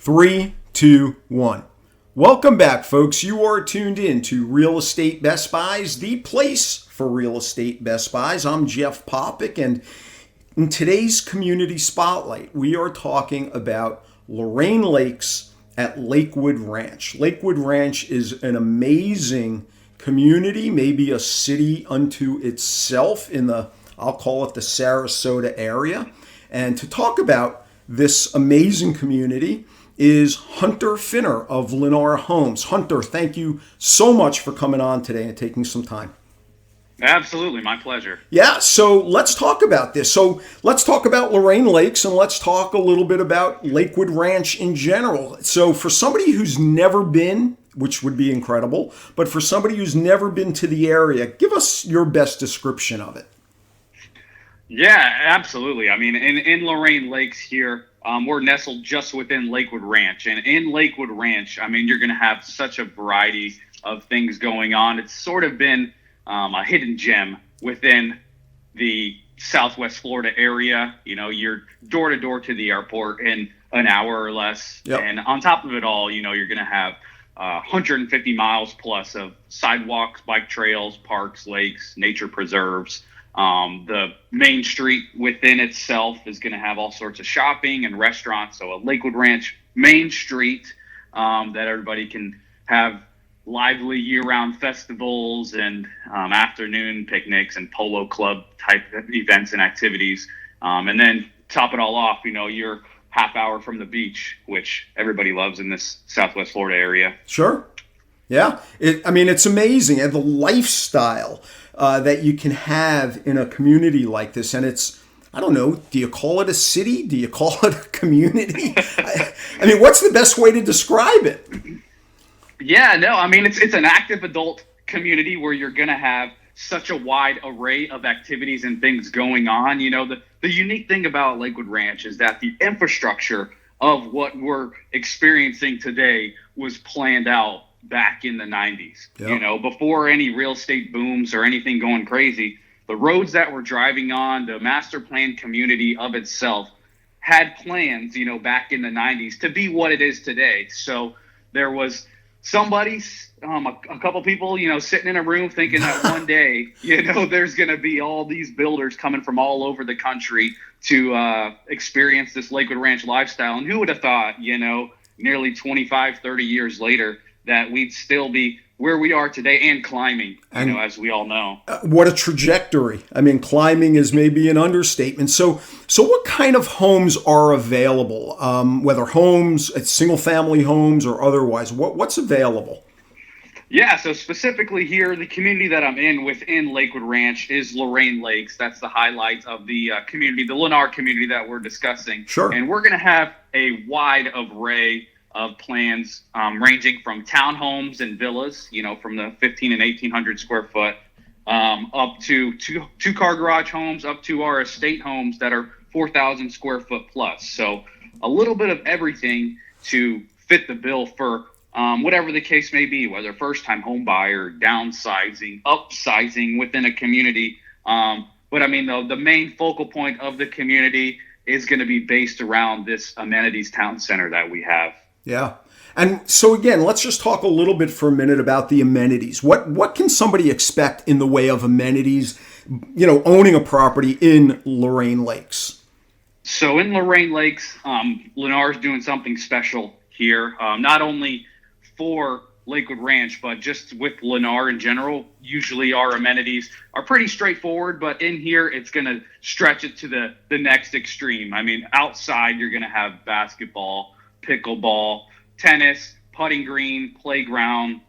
Three, two, one. Welcome back, folks. You are tuned in to Real Estate Best Buys, the place for real estate Best Buys. I'm Jeff Popick, and in today's Community Spotlight, we are talking about Lorraine Lakes at Lakewood Ranch. Lakewood Ranch is an amazing community, maybe a city unto itself in I'll call it the Sarasota area. And to talk about this amazing community is Hunter Finner of Lennar Homes. Hunter, thank you so much for coming on today and taking some time. Absolutely, my pleasure. Yeah, so let's talk about this. So let's talk about Lorraine Lakes and let's talk a little bit about Lakewood Ranch in general. So for somebody who's never been, which would be incredible, but for somebody who's never been to the area, give us your best description of it. Yeah, absolutely. I mean, in Lorraine Lakes here, we're nestled just within Lakewood Ranch. And in Lakewood Ranch, I mean, you're going to have such a variety of things going on. It's sort of been a hidden gem within the Southwest Florida area. You know, you're door to door to the airport in an hour or less. Yep. And on top of it all, you know, you're going to have 150 miles plus of sidewalks, bike trails, parks, lakes, nature preserves. The main street within itself is going to have all sorts of shopping and restaurants. So a Lakewood Ranch main street that everybody can have lively year-round festivals and afternoon picnics and polo club type events and activities. And then top it all off, you know, you're half hour from the beach, which everybody loves in this Southwest Florida area. Sure. Yeah. It's amazing. And the lifestyle that you can have in a community like this. And it's, I don't know, do you call it a city? Do you call it a community? I mean, what's the best way to describe it? Yeah, no, I mean, it's an active adult community where you're going to have such a wide array of activities and things going on. You know, the unique thing about Lakewood Ranch is that the infrastructure of what we're experiencing today was planned out back in the 90s. Yep. You know, before any real estate booms or anything going crazy, the roads that we're driving on, the master plan community of itself had plans, you know, back in the 90s to be what it is today. So there was somebody, a couple people, you know, sitting in a room thinking that one day, you know, there's going to be all these builders coming from all over the country to experience this Lakewood Ranch lifestyle. And who would have thought, you know, nearly 25, 30 years later, that we'd still be where we are today and climbing, you know, as we all know. What a trajectory. I mean, climbing is maybe an understatement. So what kind of homes are available? Whether homes, single family homes or otherwise, what's available? Yeah, so specifically here, the community that I'm in within Lakewood Ranch is Lorraine Lakes. That's the highlight of the community, the Lennar community that we're discussing. Sure. And we're going to have a wide array of plans ranging from townhomes and villas, you know, from the 15 and 1800 square foot up to two-car garage homes, up to our estate homes that are 4,000 square foot plus. So a little bit of everything to fit the bill for whatever the case may be, whether first-time home buyer, downsizing, upsizing within a community. But I mean, the main focal point of the community is going to be based around this amenities town center that we have. Yeah. And so again, let's just talk a little bit for a minute about the amenities. What can somebody expect in the way of amenities, you know, owning a property in Lorraine Lakes? So in Lorraine Lakes, Lennar's doing something special here, not only for Lakewood Ranch, but just with Lennar in general. Usually our amenities are pretty straightforward, but in here it's going to stretch it to the next extreme. I mean, outside you're going to have basketball, pickleball, tennis, putting green, playground,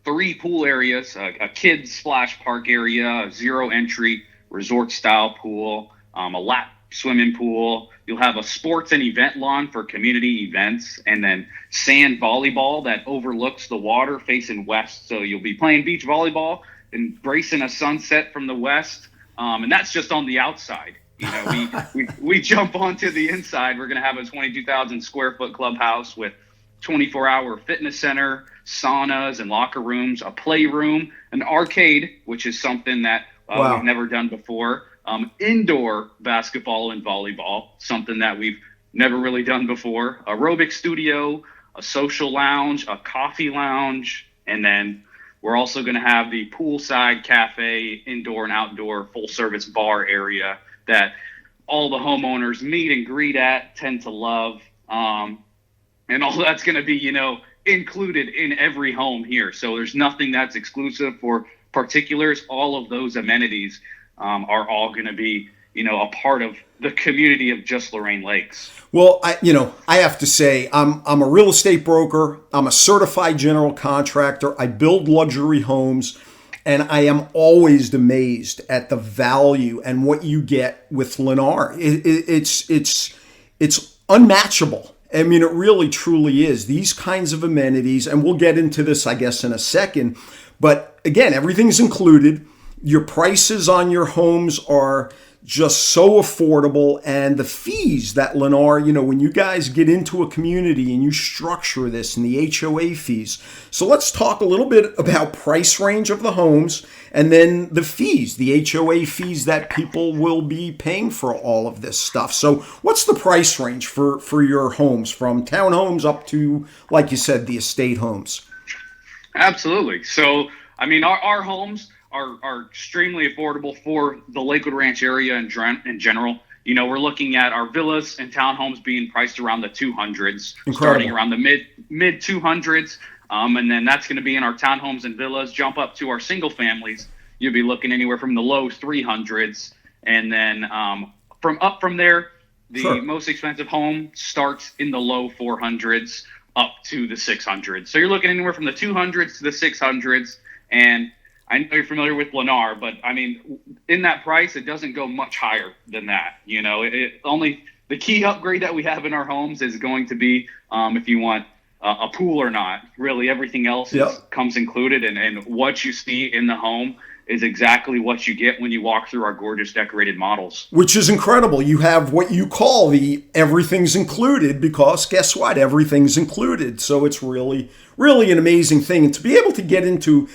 3 pool areas, a kids splash park area, a zero entry resort style pool, a lap swimming pool. You'll have a sports and event lawn for community events, and then sand volleyball that overlooks the water facing west. So you'll be playing beach volleyball, embracing a sunset from the west. And that's just on the outside. You know, we jump onto the inside. We're going to have a 22,000 square foot clubhouse with 24-hour fitness center, saunas and locker rooms, a playroom, an arcade, which is something that we've never done before, indoor basketball and volleyball, something that we've never really done before. Aerobic studio, a social lounge, a coffee lounge, and then we're also going to have the poolside cafe, indoor and outdoor full service bar area that all the homeowners meet and greet at, tend to love. And all that's going to be, included in every home here. So there's nothing that's exclusive for particulars. All of those amenities are all going to be, a part of the community of just Lorraine Lakes. Well, I have to say, I'm a real estate broker. I'm a certified general contractor. I build luxury homes, and I am always amazed at the value and what you get with Lennar. It's unmatchable. I mean, it really, truly is. These kinds of amenities, and we'll get into this, I guess, in a second. But again, everything's included. Your prices on your homes are just so affordable, and the fees that Lennar, when you guys get into a community and you structure this and the HOA fees. So let's talk a little bit about price range of the homes and then the fees, the HOA fees that people will be paying for all of this stuff. So what's the price range for your homes, from townhomes up to, like you said, the estate homes? Absolutely. So, our homes are extremely affordable for the Lakewood Ranch area in general. We're looking at our villas and townhomes being priced around the 200s, Incredible. Starting around the mid 200s. And then that's going to be in our townhomes and villas. Jump up to our single families, you'll be looking anywhere from the low 300s. And then from there, the most expensive home starts in the low 400s up to the 600s. So you're looking anywhere from the 200s to the 600s. And I know you're familiar with Lennar, but in that price, it doesn't go much higher than that. Only the key upgrade that we have in our homes is going to be if you want a pool or not. Really, everything else comes included, and what you see in the home is exactly what you get when you walk through our gorgeous decorated models. Which is incredible. You have what you call the everything's included, because guess what? Everything's included. So it's really, really an amazing thing. And to be able to get into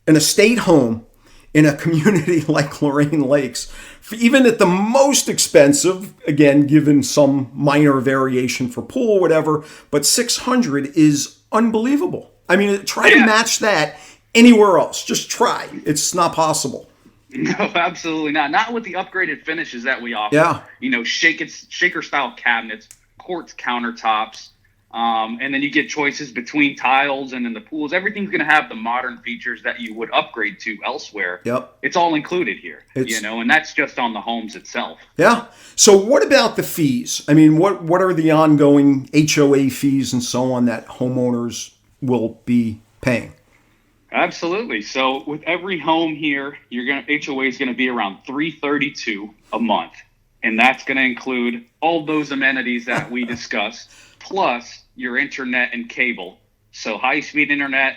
an estate home in a community like Lorraine Lakes, even at the most expensive, again, given some minor variation for pool, whatever, but 600 is unbelievable. Try to match that anywhere else. Just try. It's not possible. No, absolutely not. Not with the upgraded finishes that we offer. Yeah. Shaker style cabinets, quartz countertops. And then you get choices between tiles and then the pools. Everything's going to have the modern features that you would upgrade to elsewhere. Yep. It's all included here, and that's just on the homes itself. Yeah. So what about the fees? What are the ongoing HOA fees and so on that homeowners will be paying? Absolutely. So with every home here, HOA is going to be around $332 a month. And that's going to include all those amenities that we discussed, plus your internet and cable. So high-speed internet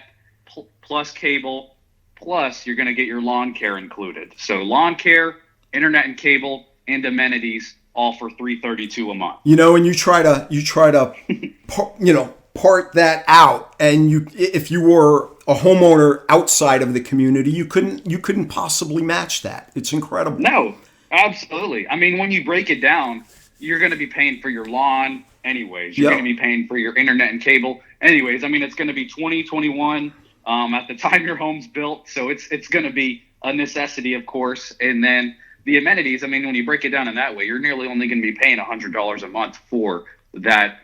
plus cable, plus you're going to get your lawn care included. So lawn care, internet and cable, and amenities all for $332 a month. And you try to part that out, and if you were a homeowner outside of the community, you couldn't possibly match that. It's incredible. No, absolutely. When you break it down, you're going to be paying for your lawn anyways. You're going to be paying for your internet and cable anyways. It's going to be 2021 at the time your home's built. So it's going to be a necessity, of course. And then the amenities, when you break it down in that way, you're nearly only going to be paying $100 a month for that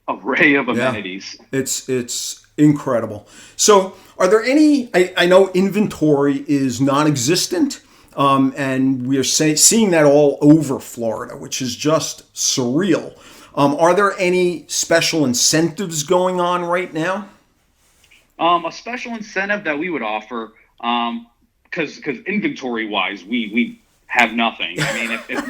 array of amenities. It's incredible. So are there any, I know inventory is non-existent. And we are seeing that all over Florida, which is just surreal. Are there any special incentives going on right now? A special incentive that we would offer, because inventory-wise, we have nothing. If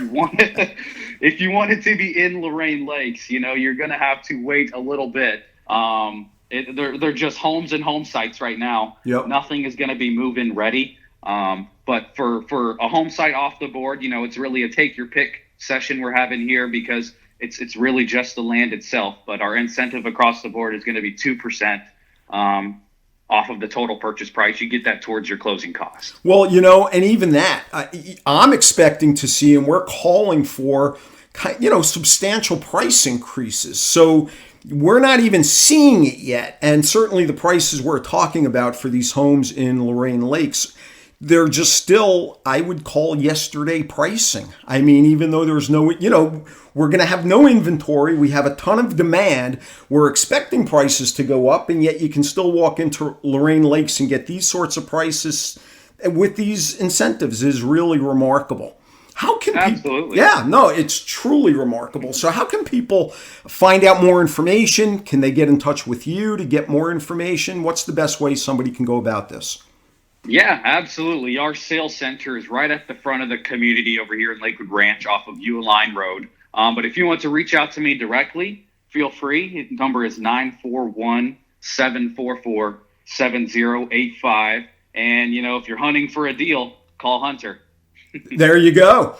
you wanted to be in Lorraine Lakes, you're going to have to wait a little bit. They're just homes and home sites right now. Yep. Nothing is going to be move-in ready. But for a home site off the board, it's really a take your pick session we're having here, because it's really just the land itself. But our incentive across the board is going to be 2% off off of the total purchase price. You get that towards your closing cost. Well, and even that, I'm expecting to see, and we're calling for, substantial price increases. So we're not even seeing it yet. And certainly the prices we're talking about for these homes in Lorraine Lakes, they're just still, I would call yesterday pricing. I mean, even though there's no, we're going to have no inventory. We have a ton of demand. We're expecting prices to go up, and yet you can still walk into Lorraine Lakes and get these sorts of prices with these incentives is really remarkable. How can Absolutely. Yeah, no, it's truly remarkable. So how can people find out more information? Can they get in touch with you to get more information? What's the best way somebody can go about this? Yeah, absolutely. Our sales center is right at the front of the community over here in Lakewood Ranch off of Uline Road. But if you want to reach out to me directly, feel free. The number is 941-744-7085. And, if you're hunting for a deal, call Hunter. There you go.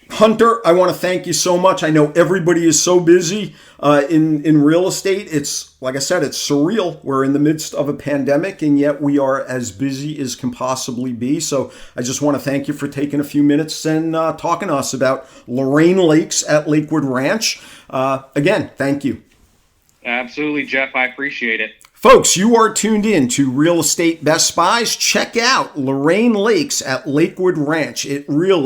Hunter, I want to thank you so much. I know everybody is so busy in real estate. It's, like I said, it's surreal. We're in the midst of a pandemic, and yet we are as busy as can possibly be. So I just want to thank you for taking a few minutes and talking to us about Lorraine Lakes at Lakewood Ranch. Again, thank you. Absolutely, Jeff. I appreciate it. Folks, you are tuned in to Real Estate Best Buys. Check out Lorraine Lakes at Lakewood Ranch. It really